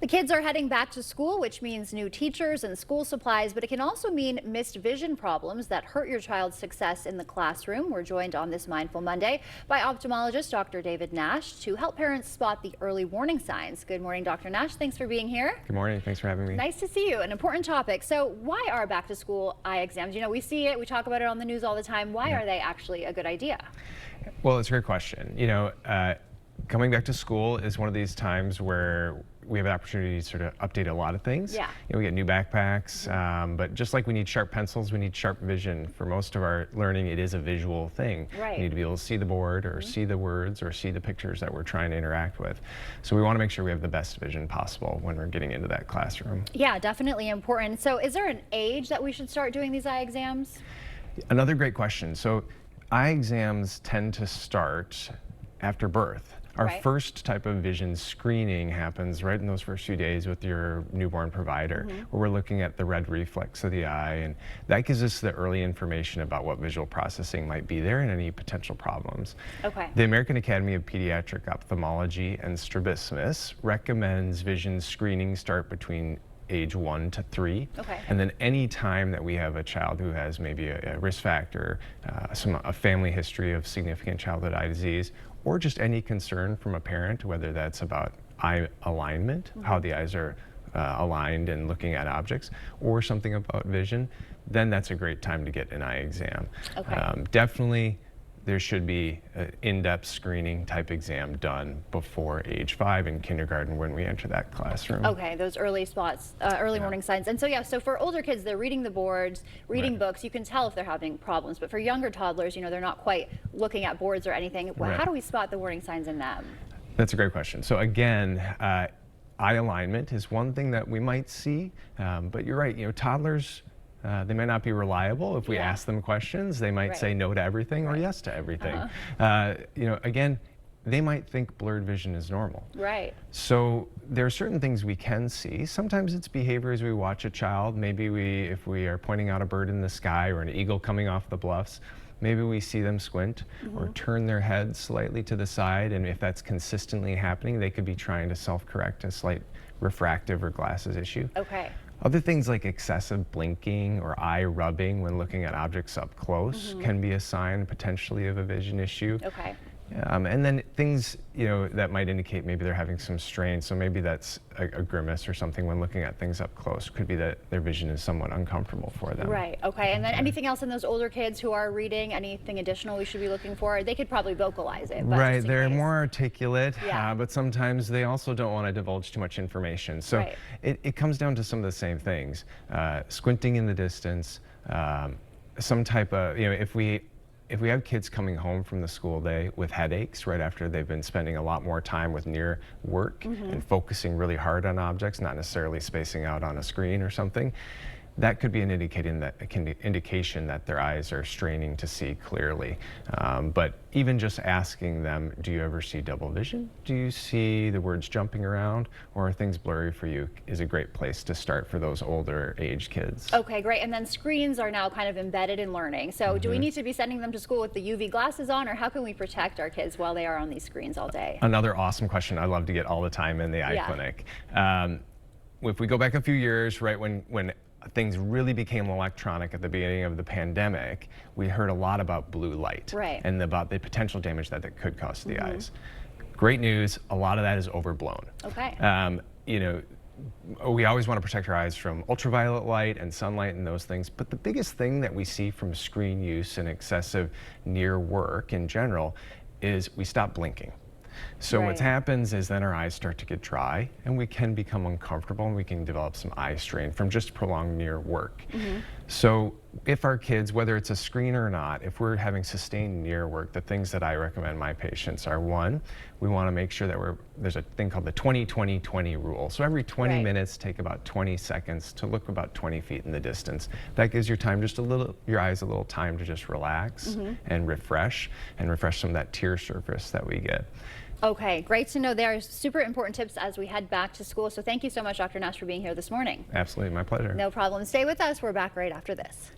The kids are heading back to school, which means new teachers and school supplies, but it can also mean missed vision problems that hurt your child's success in the classroom. We're joined on this Mindful Monday by ophthalmologist Dr. David Nash to help parents spot the early warning signs. Good morning, Dr. Nash. Thanks for being here. Good morning. Thanks for having me. Nice to see you. An important topic. So why are back to school eye exams? You know, we see it, we talk about it on the news all the time. Why are they actually a good idea? Well, it's a great question. Coming back to school is one of these times where we have an opportunity to sort of update a lot of things. Yeah. We get new backpacks, but just like we need sharp pencils, we need sharp vision. For most of our learning, it is a visual thing. Right. We need to be able to see the board or see the words or see the pictures that we're trying to interact with. So we want to make sure we have the best vision possible when we're getting into that classroom. Yeah, definitely important. So is there an age that we should start doing these eye exams? Another great question. So eye exams tend to start after birth. Our Right. first type of vision screening happens right in those first few days with your newborn provider, where we're looking at the red reflex of the eye, and that gives us the early information about what visual processing might be there and any potential problems. Okay. The American Academy of Pediatric Ophthalmology and Strabismus recommends vision screening start between age 1 to 3. Okay. And then any time that we have a child who has maybe a risk factor, a family history of significant childhood eye disease, or just any concern from a parent, whether that's about eye alignment, how the eyes are aligned and looking at objects, or something about vision, then that's a great time to get an eye exam. Okay. Definitely there should be an in-depth screening type exam done before age 5 in kindergarten when we enter that classroom. Okay, those early spots, early warning signs. And so, yeah, so for older kids, they're reading the boards, reading books. You can tell if they're having problems. But for younger toddlers, you know, they're not quite looking at boards or anything. Right. How do we spot the warning signs in them? That's a great question. So again, eye alignment is one thing that we might see, but you're right, toddlers, they might not be reliable. If we ask them questions, they might say no to everything or yes to everything. Again, they might think blurred vision is normal. Right. So there are certain things we can see. Sometimes it's behavior as we watch a child. Maybe if we are pointing out a bird in the sky or an eagle coming off the bluffs, maybe we see them squint or turn their head slightly to the side, and if that's consistently happening, they could be trying to self-correct a slight refractive or glasses issue. Okay. Other things like excessive blinking or eye rubbing when looking at objects up close can be a sign potentially of a vision issue. Okay. And then things, that might indicate maybe they're having some strain. So maybe that's a grimace or something when looking at things up close. Could be that their vision is somewhat uncomfortable for them. Right. Okay. And then anything else in those older kids who are reading? Anything additional we should be looking for? They could probably vocalize it. But Right. just in They're case. more articulate, Yeah. but sometimes they also don't want to divulge too much information. So it comes down to some of the same things. Squinting in the distance, some type of, if we have kids coming home from the school day with headaches right after they've been spending a lot more time with near work and focusing really hard on objects, not necessarily spacing out on a screen or something, that could be an indication that their eyes are straining to see clearly. But even just asking them, do you ever see double vision? Do you see the words jumping around, or are things blurry for you, is a great place to start for those older age kids. Okay, great. And then screens are now kind of embedded in learning. So do we need to be sending them to school with the UV glasses on, or how can we protect our kids while they are on these screens all day? Another awesome question I love to get all the time in the eye clinic. If we go back a few years, right when things really became electronic at the beginning of the pandemic, we heard a lot about blue light and about the potential damage that could cause to the eyes. Great news, a lot of that is overblown. Okay. We always want to protect our eyes from ultraviolet light and sunlight and those things, but the biggest thing that we see from screen use and excessive near work in general is we stop blinking. So what happens is then our eyes start to get dry and we can become uncomfortable and we can develop some eye strain from just prolonged near work. So if our kids, whether it's a screen or not, if we're having sustained near work, the things that I recommend my patients are, one, we want to make sure that there's a thing called the 20-20-20 rule. So every 20 minutes, take about 20 seconds to look about 20 feet in the distance. That gives your eyes a little time to just relax and refresh some of that tear surface that we get. Okay, great to know. There are super important tips as we head back to school. So thank you so much, Dr. Nash, for being here this morning. Absolutely, my pleasure. No problem. Stay with us. We're back right after this.